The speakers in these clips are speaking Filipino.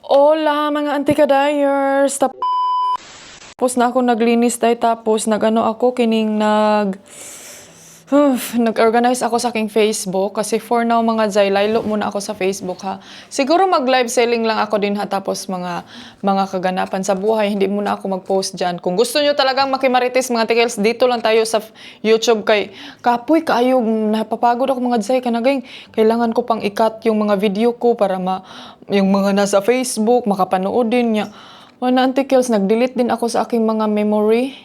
Hola mga antika-dyers! Tapos na ako naglinis day, tapos nag-ano ako, nag-organize ako sa aking Facebook. Kasi for now mga Zay, laylo muna ako sa Facebook ha. Siguro mag-live selling lang ako din ha, tapos mga kaganapan sa buhay, hindi muna ako mag-post dyan. Kung gusto nyo talagang makimarites mga tikels, dito lang tayo sa YouTube kay kapoy kaayo, napapagod ako mga Zay, kanagay, kailangan ko pang ikat yung mga video ko para yung mga nasa Facebook, makapanood din niya. Mga antikels, nag-delete din ako sa aking mga memory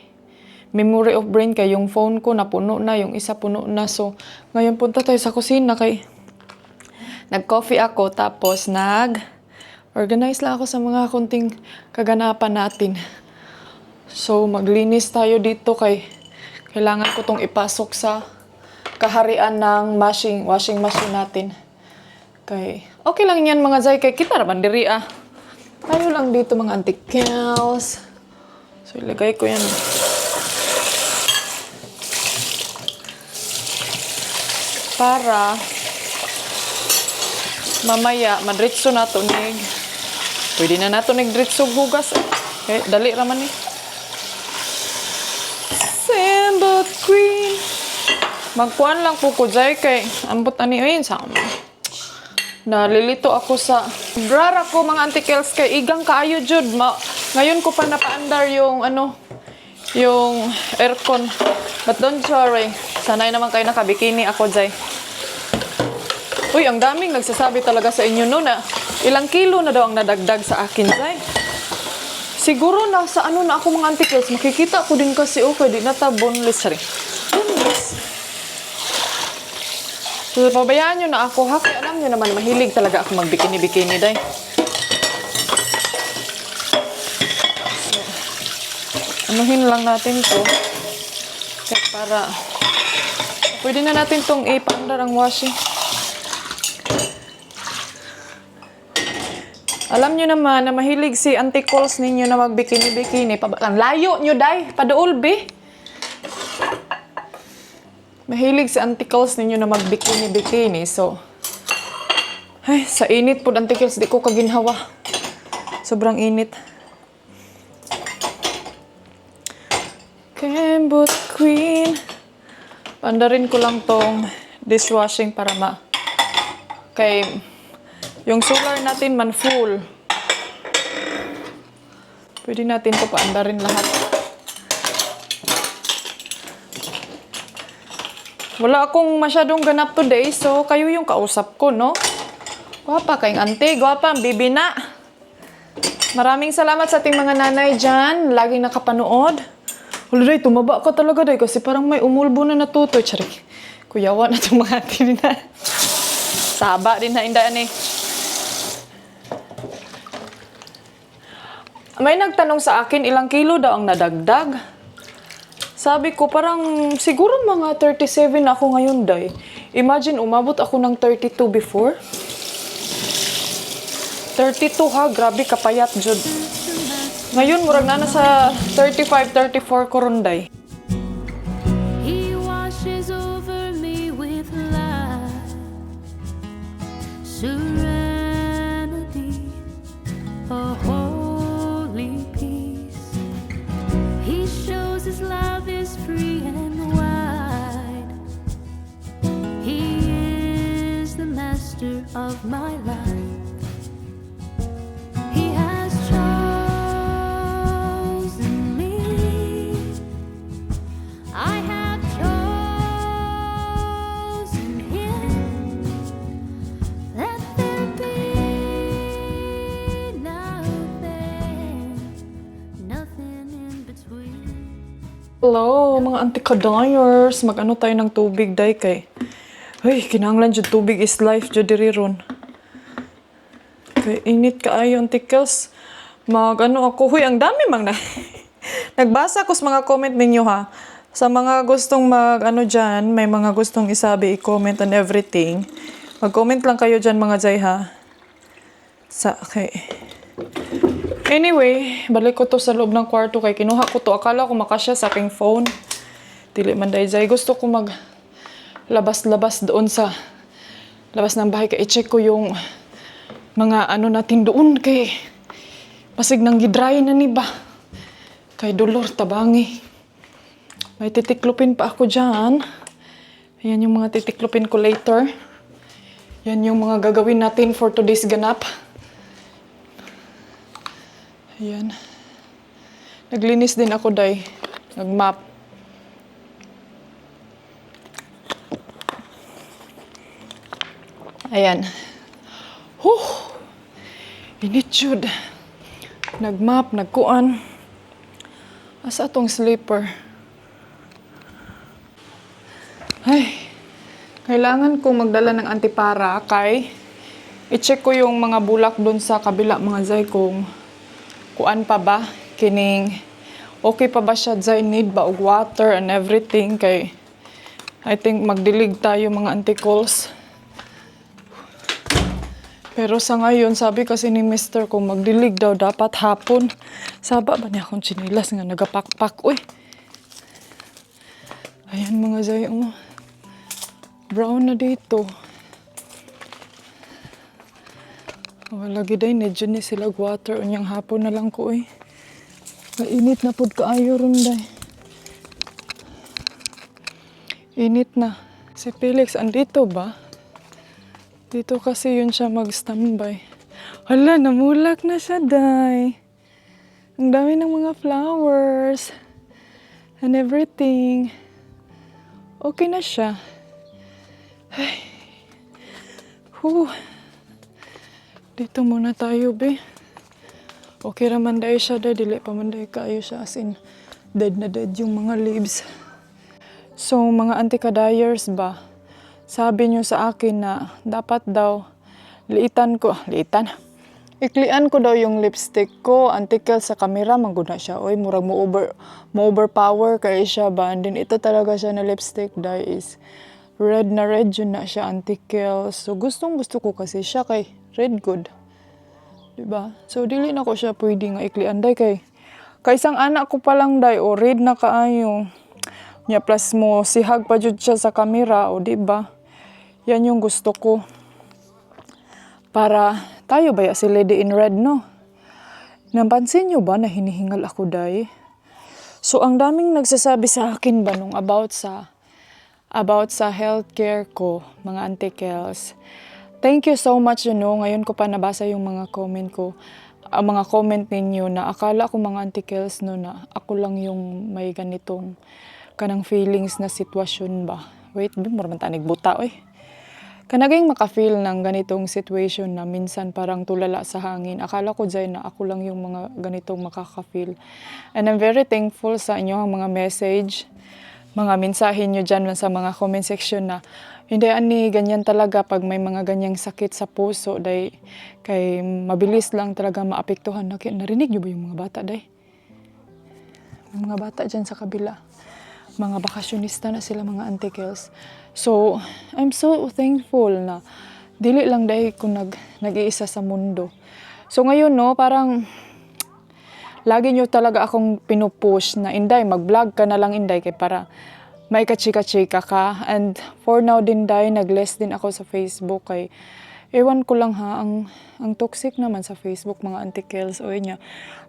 of brain kay yung phone ko napuno na, yung isa puno na. So, ngayon punta tayo sa kusina kay nag-coffee ako tapos nag-organize lang ako sa mga kunting kaganapan natin. So, maglinis tayo dito kay kailangan ko tong ipasok sa kaharian ng washing machine natin. Kay okay lang yan mga Zay, kay kita naman diri ah. Tayo lang dito mga antikels. So, ilagay ko yan. Para mamaya madritso na tunig. Pwede na nato nagdritso hugas. Okay, dali raman ni. Sambot Queen. Magkuhan lang po ko Zay kay ambot ani ayun sa nalilito ako sa brara ko mga antikels kay igang kaayo jud. Ngayon ko pa napaandar yung yung aircon. But don't worry. Sanay naman kayo nakabikini ako, Zay. Uy, ang daming nagsasabi talaga sa inyo no na ilang kilo na daw ang nadagdag sa akin, Zay. Siguro na sa na ako mga antikels. Makikita ko din kasi okay, di na ta boneless rin. Boneless. So, pabayaan nyo na ako ha. Kaya alam nyo naman, mahilig talaga ako magbikini-bikini, Day. So, anuhin lang natin to. Kaya para pwede na natin tong ipandar ang washing. Alam nyo naman na mahilig si Auntie Calls ninyo na magbikini-bikini. Layo nyo, Day. Paduol, be. Mahilig si Auntie Calls ninyo na magbikini-bikini. So, ay, sa init po, Auntie Calls, di ko kaginhawa. Sobrang init. Kembot Queen. Pandarin ko lang tong dishwashing para kay yung solar natin man full. Pwede natin to paandarin lahat. Wala akong masyadong ganap today, so kayo yung kausap ko, no? Gwapa kayong ante, gwapa ang bibi na. Maraming salamat sa ating mga nanay dyan. Laging nakapanood. Wala, Day, tumaba ka talaga, Day, kasi parang may umulbo na natutoy. Charik, kuyawa na itong mga atin na. Saba din na indaan eh. May nagtanong sa akin, ilang kilo daw ang nadagdag. Sabi ko, parang siguro mga 37 ako ngayon, Day. Imagine, umabot ako ng 32 before. 32 ha, grabe kapayat, Jud. Ngayon, murag na sa 35, 34 ko ron, Day. He washes over me with love, serenity, a holy peace. He shows his love is free and wide. He is the master of my life. He has chosen me. I have chosen him. Let there be nothing in between. Hello, mga antika-dyers. Mag-ano tayo ng tubig, Day, kay ay, kinahanglan jud tubig is life jud diri ron. Kay init kaayo, antikels. Mag-ano ako. Huy, ang dami mang na. Nagbasa ko sa mga comment ninyo ha. Sa mga gustong mag-ano dyan, may mga gustong isabi, i-comment on everything. Mag-comment lang kayo dyan mga Zay ha. Okay. Anyway, balik ko to sa loob ng kwarto kay kinuha ko to. Akala ko makasya sa aking phone. Dili man Day Zay. Gusto ko mag-labas-labas doon sa labas ng bahay kay i-check ko yung mga ano natin doon kay Pasig nang gidry na ni ba? Kay dolor tabangi. May titiklopin pa ako dyan. Ayan yung mga titiklopin ko later. Yan yung mga gagawin natin for today's ganap. Ayan. Naglinis din ako, day. Nag-map. Ayan. Init jud. Nag-map, nagkuan. Asa tong sleeper? Ay, kailangan kong magdala ng antipara kay i-check ko yung mga bulak doon sa kabila mga zay kung kuan pa ba, kining okay pa ba siya zay, need ba og water and everything kay I think magdilig tayo mga anticols. Pero sa ngayon, sabi kasi ni Mr. kung magdilig daw dapat hapon. Saba ba niya akong chinilas nga nagapakpak? Uy! Ayan mga zay, brown na dito. Lagi day, medyo ni sila water. Unyang hapon na lang ko eh. Mainit na pod kaayo ron day. Init na. Si Felix, andito ba? Dito kasi yun siya mag-standby. Hala, namulak na siya, day. Ang dami ng mga flowers. And everything. Okay na siya. Ay. Dito muna tayo, be. Okay raman day siya, day. Dili pa man day kaayo siya. As in, dead na dead yung mga leaves. So, mga anti-ka-dyers ba? Sabi niyo sa akin na dapat daw iklian ko daw yung lipstick ko, antikel sa camera, mangguna siya. Oy, murag mo overpower kay siya ba? And then ito talaga siya na lipstick, dahil is red na red yun na siya, antikel. So gusto ko kasi siya kay red good. Diba? So dili na ko siya pwede nga iklian day kay isang anak ko pa lang day, o red na kaayo. Nya plus mo sihag pa jud siya sa camera, o diba? Yan yung gusto ko. Para tayo ba si Lady in Red, no? Napansin nyo ba na hinihingal ako, day? So, ang daming nagsasabi sa akin ba nung about sa healthcare ko, mga antikels. Thank you so much, ngayon ko pa nabasa yung mga comment ko. Ang mga comment ninyo na akala ko mga antikels, no, na ako lang yung may ganitong kanang feelings na sitwasyon ba. Wait, muraman tanig buta, oy. Kanaging makafeel ng ganitong situation na minsan parang tulala sa hangin. Akala ko dyan na ako lang yung mga ganitong makaka-feel. And I'm very thankful sa inyo ang mga message, mga mensahe nyo dyan sa mga comment section na hindi ani ganyan talaga pag may mga ganyang sakit sa puso. Day, kay mabilis lang talaga maapektuhan. Narinig nyo ba yung mga bata, day? Yung mga bata dyan sa kabila. Mga bakasyonista na sila, mga antikels. So, I'm so thankful na dili lang dahil ko nag-iisa sa mundo. So ngayon, no, parang lagi nyo talaga akong pinupush na Inday, mag-vlog ka na lang, Inday, kay para may kachika-chika ka. And for now din, Day, nag-less din ako sa Facebook kay ewan ko lang ha, ang toxic naman sa Facebook, mga antikels. O yun niya,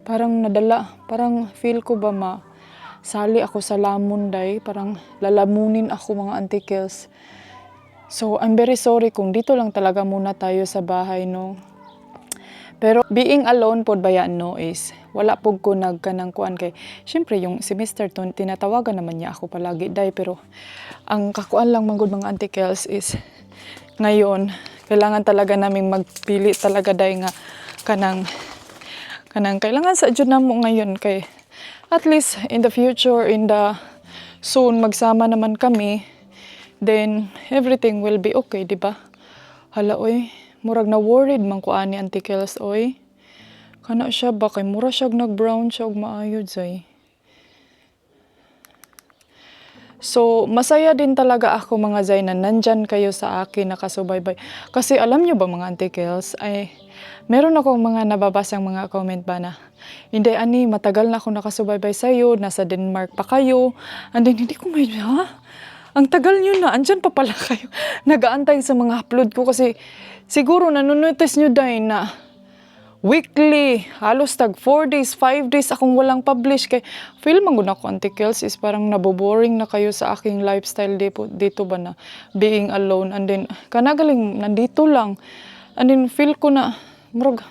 parang parang feel ko ba sali ako sa lamon, day. Parang lalamunin ako, mga antikels. So, I'm very sorry kung dito lang talaga muna tayo sa bahay, no. Pero being alone pod bayan, no, is wala pog ko nagkanang kuan kay syempre yung si Mr. Ton tinatawagan naman niya ako palagi, day. Pero ang kakuan lang manggod, mga antikels, is ngayon kailangan talaga naming magpili talaga, day, nga kanang kailangan sa jud namo ngayon kay at least in the future, in the soon, magsama naman kami, then everything will be okay, di ba? Hala, oy, murag na worried man ko ani antikels, oy. Kana siya ba, kay mura siya nag-brown siya og maayod, zay. So, masaya din talaga ako, mga zay, na nandyan kayo sa akin, nakasubaybay. Kasi alam nyo ba, mga antikels, ay meron akong mga nababasang mga comment ba na hindi, ani, matagal na ako nakasubaybay sa'yo, nasa Denmark pa kayo. And then, hindi ko may, ha? Ang tagal nyo na, andyan pa pala kayo. Nag-aantay sa mga upload ko kasi siguro nanonotice nyo dahil na weekly, halos tag 4 days, 5 days akong walang publish kay feel man gud ako Auntie Kels is parang naboboring na kayo sa aking lifestyle dito ba na being alone and then kanagaling nandito lang and then feel ko na murag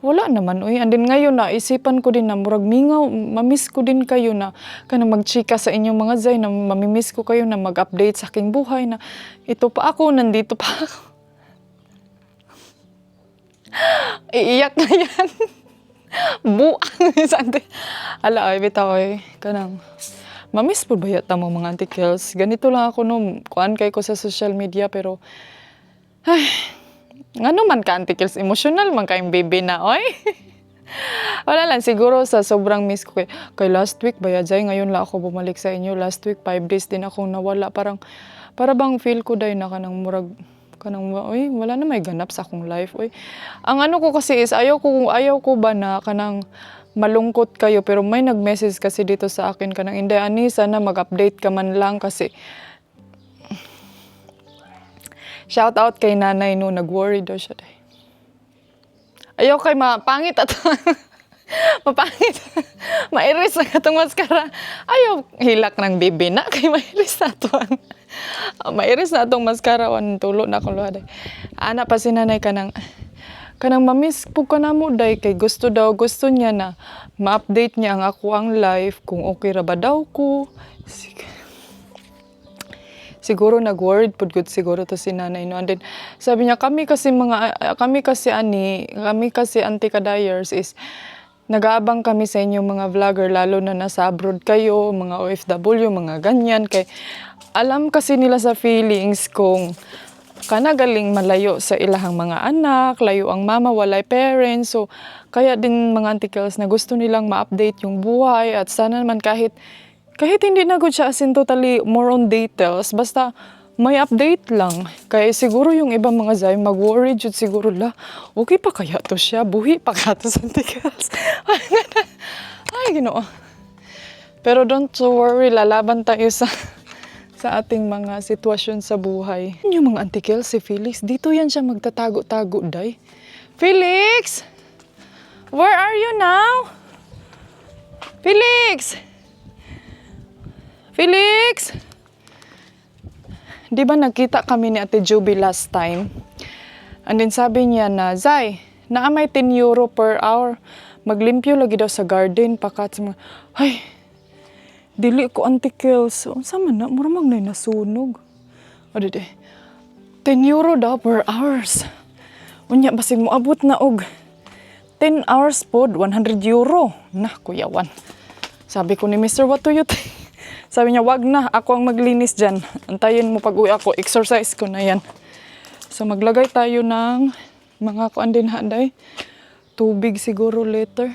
wala naman uy and then ngayon na isipan ko din na murag mingaw mamiss ko din kayo na kanang magchika sa inyong mga zay na mamimiss ko kayo na mag-update sa aking buhay na ito pa ako nandito pa ako. Iiyak na yan. Buang sa ante. Ala ay bitaw ay kanang mamiss po ba yata mo mga Auntie Kels? Ganito lang ako no kuan kay ko sa social media pero ay ano man ka Auntie Kels, emotional man kayong baby na oy. Wala lang siguro sa sobrang miss ko kay last week bayadzay ngayon lang ako bumalik sa inyo last week 5 days din akong nawala para bang feel ko day na kanang murag kanang oy wala na may ganap sa akong life oy. Ang ano ko kasi is ayaw ko ba na kanang malungkot kayo pero may nag-message kasi dito sa akin kanang Inday ani sana mag-update ka man lang kasi shout out kay nanay no nag-worry daw siya day. Ayaw kay mapangit at mapangit. Mairis na katong maskara. Ayaw hilak ng bibi na kay mairis na to. Mairis na atong maskara on tulo na akong luha day. Ana pa si nanay kanang mamiss po ka na mo day kay gusto niya na ma-update niya ang ako ang life kung okay ra ba daw ko. Siguro nag-worried pud gud siguro to si nanay no and then sabi niya kami kasi Auntie Kadayers is nag-aabang kami sa inyo mga vlogger lalo na nasa abroad kayo mga OFW mga ganyan kay alam kasi nila sa feelings kung kanagaling malayo sa ilahang mga anak layo ang mama walay parents so kaya din mga Auntie Kels na gusto nilang ma-update yung buhay at sana naman kahit hindi na gud siya as in totally more on details, basta may update lang. Kaya siguro yung ibang mga zay, mag-worry jud siguro la, okay pa kaya to siya, buhi pa kaya to sa Auntie Kels. Ay, Ginoo. Pero don't worry, lalaban tayo sa ating mga sitwasyon sa buhay. Yung mga Auntie Kels, si Felix, dito yan siya magtatago-tago, day. Felix! Where are you now? Felix! Felix! Di ba nagkita kami ni Ate Juby last time? And then sabi niya na, Zay, naamay 10 euro per hour. Maglimpyo lagi daw sa garden, pakat sa mga, ay, dili ko Auntie Kels. Unsa man na, mura mag nasunog. O di 10 euro daw per hours. Unya, basig mo abot na og 10 hours pod, 100 euro. Nah, kuyawan. Sabi ko ni Mr. What do you think? Sabi niya, wag na, ako ang maglinis dyan. Antayin mo pag-uwi ako, exercise ko na yan. So maglagay tayo ng mga kuan din haday. Tubig siguro later.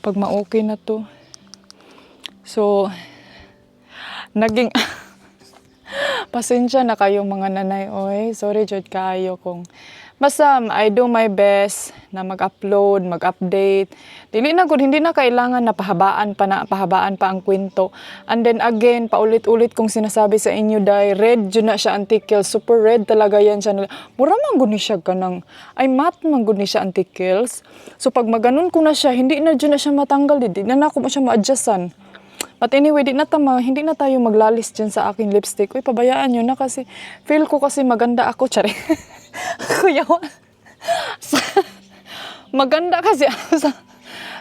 Pag ma-okay na to. So, naging, pasensya na kayo mga nanay. Oy, sorry jud kayo kung basta I do my best na mag-upload, mag-update. Hindi na kailangan na pahabaan pa ang kwento. And then again, paulit-ulit kong sinasabi sa inyo dahil red yun na siya Auntie Kels. Super red talaga yan siya. Mura man gud ni siya kanang ay matte man gud ni siya Auntie Kels. So pag maganon ko na siya, hindi na siya matanggal, hindi na ako mo siya ma-adjustan. But anyway, hindi na tayo maglalis dyan sa aking lipstick. Uy, pabayaan nyo na kasi feel ko kasi maganda ako, tsari. Kuya, maganda kasi ako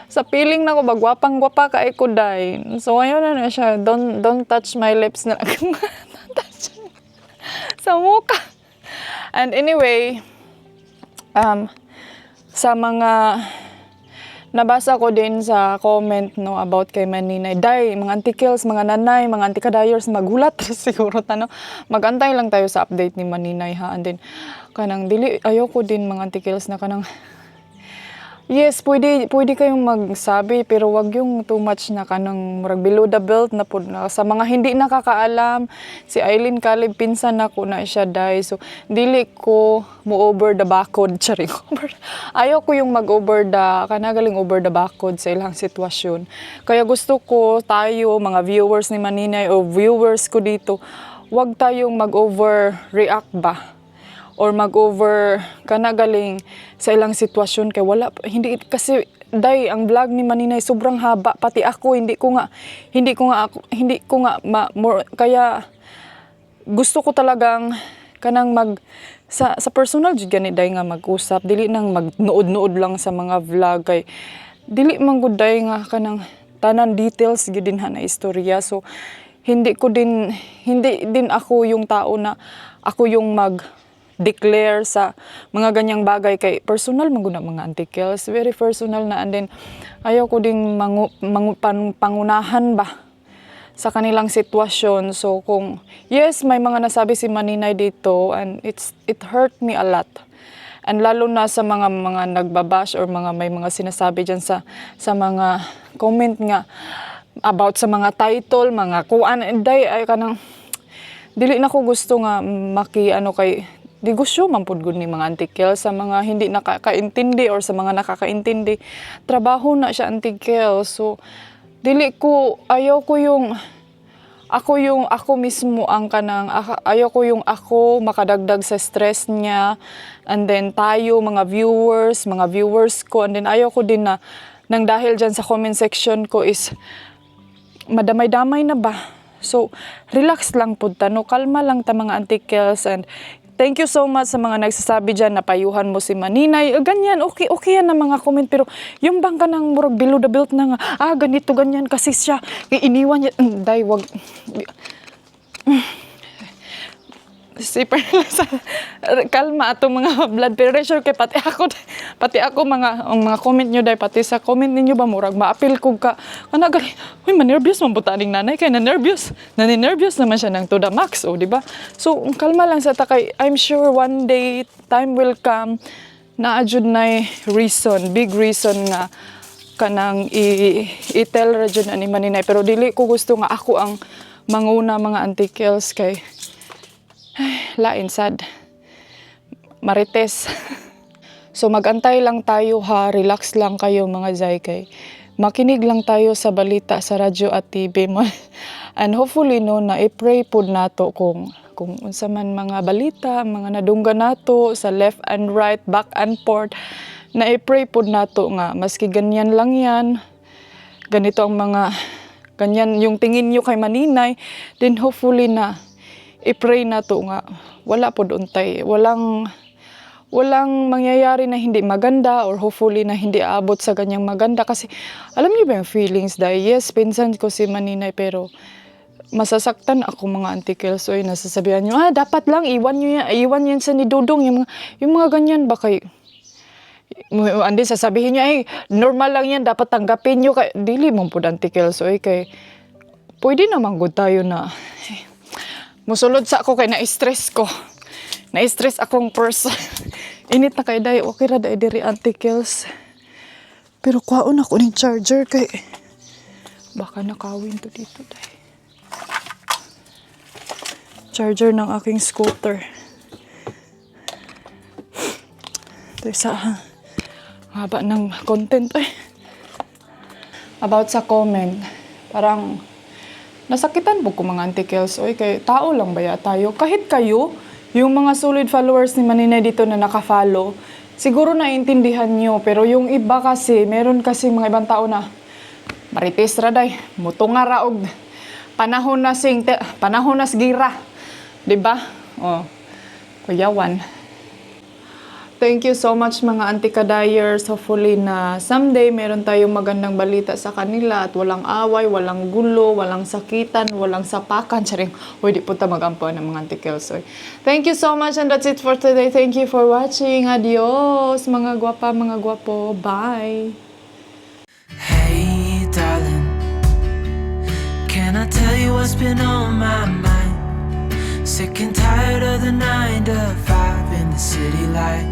sa feeling na ko, bagwapang-gwapa ka ko, day. So, ayun na siya. Don't touch my lips na lang. Don't touch sa mukha. And anyway, sa mga nabasa ko din sa comment no about kay Maninay. Day, mga Auntie Kels, mga nanay, mga Auntie Kadayers, magulat siguro tano. Magantay lang tayo sa update ni Maninay ha. And then kanang dili ayoko din mga Auntie Kels na kanang yes, pwede kayong magsabi pero wag yung too much na kanang murag below the belt na pud na sa mga hindi nakakaalam. Si Eileen Caleb pinsan nako na siya day. So dili ko mo over the backod chari. Ayoko yung mag-over the kanagaling over the backod sa ilang sitwasyon. Kaya gusto ko tayo mga viewers ni Maninay o viewers ko dito, wag tayong mag-overreact ba. or mag-over kana galing sa ilang sitwasyon kay wala hindi kasi day ang vlog ni Maninay sobrang haba pati ako hindi ko nga kaya gusto ko talagang kanang sa personal jud gani day nga mag-usap dili nang magnuod-nuod lang sa mga vlog kay dili man gud day nga kanang tanan details gid dinha na istorya. So hindi din ako yung tao na ako yung declare sa mga ganyang bagay kay personal man gud na mga articles, very personal na, and then ayaw ko ding pangunahan ba sa kanilang sitwasyon. So kung yes, may mga nasabi si Maninay dito and it hurt me a lot. And lalo na sa mga nagbabash or may mga sinasabi diyan sa mga comment nga about sa mga title, mga kuan, day ay kanang dili na ko gusto nga kay di gusto man pud gud ni mga article sa mga hindi nakakaintindi or sa mga nakakaintindi. Trabaho na siya article. So ayaw ko yung ako mismo ang kanang ayaw ko yung ako makadagdag sa stress niya, and then tayo mga viewers ko, and then ayaw ko din na nang dahil dyan sa comment section ko is madamay-damay na ba. So relax lang pud ta, no, kalma lang ta mga articles, and thank you so much sa mga nagsasabi dyan na payuhan mo si Maninay. Ganyan, okay yan na mga comment. Pero yung bang ka ng murag below the belt na nga, ganito, ganyan kasi siya. Iniwan niya. Day, wag. Kalma atong mga blood pressure kay pati ako mga comment nyo day, pati sa comment ninyo ba murag maapil ko ka gali uy manervyos man butaning nanay kay nanervyos naman siya ng to the max, di ba? So kalma lang sa takay. I'm sure one day time will come na adjud na big reason nga kanang i-tell ra jud ni Maninay, pero dili ko gusto nga ako ang manguna mga articles kay lain sad marites. So magantay lang tayo ha, relax lang kayo mga Zay, kay makinig lang tayo sa balita sa radyo at TV mo. And hopefully no na i-pray pud nato kung unsa man mga balita, mga nadunggan nato sa left and right, back and forth, na i-pray pud nato nga maski ganyan lang yan, ganito ang mga ganyan yung tingin nyo kay Maninay, then hopefully na i-pray na to nga wala po untay, walang mangyayari na hindi maganda, or hopefully na hindi aabot sa ganyang maganda. Kasi alam niyo ba yung feelings dahil yes, pinsan ko si Maninay, pero masasaktan ako mga articles. So nasasabihan niyo dapat lang iwan yan sa ni Dudong yung mga ganyan ba kay andi sasabihin niyo normal lang yan, dapat tanggapin niyo kay dili mo pud articles. So kay pwede naman gud tayo na musulod sa ako kay na-stress akong person. Init na kay day, okay ra day diri articles. Pero kuhaon ako ning charger kay baka nakawin to dito day. Charger ng aking scooter. Ito sa haba ng content about sa comment, parang nasakitan po ko mga articles. Kay tao lang ba tayo? Kahit kayo, yung mga solid followers ni Maninay dito na nakafollow, siguro naiintindihan nyo. Pero yung iba kasi, meron kasi mga ibang tao na marites raday, mutunga raog, panahon na gira. Diba? Kuyawan. Thank you so much mga antikadayers. Hopefully na someday meron tayong magandang balita sa kanila at walang away, walang gulo, walang sakitan, walang sapakan. Charing, di po ta magampuan ng mga antikels. Thank you so much, and that's it for today. Thank you for watching. Adios mga gwapa, mga gwapo. Bye! Hey darling, can I tell you what's been on my mind? Sick and tired of the 9 to 5 in the city light.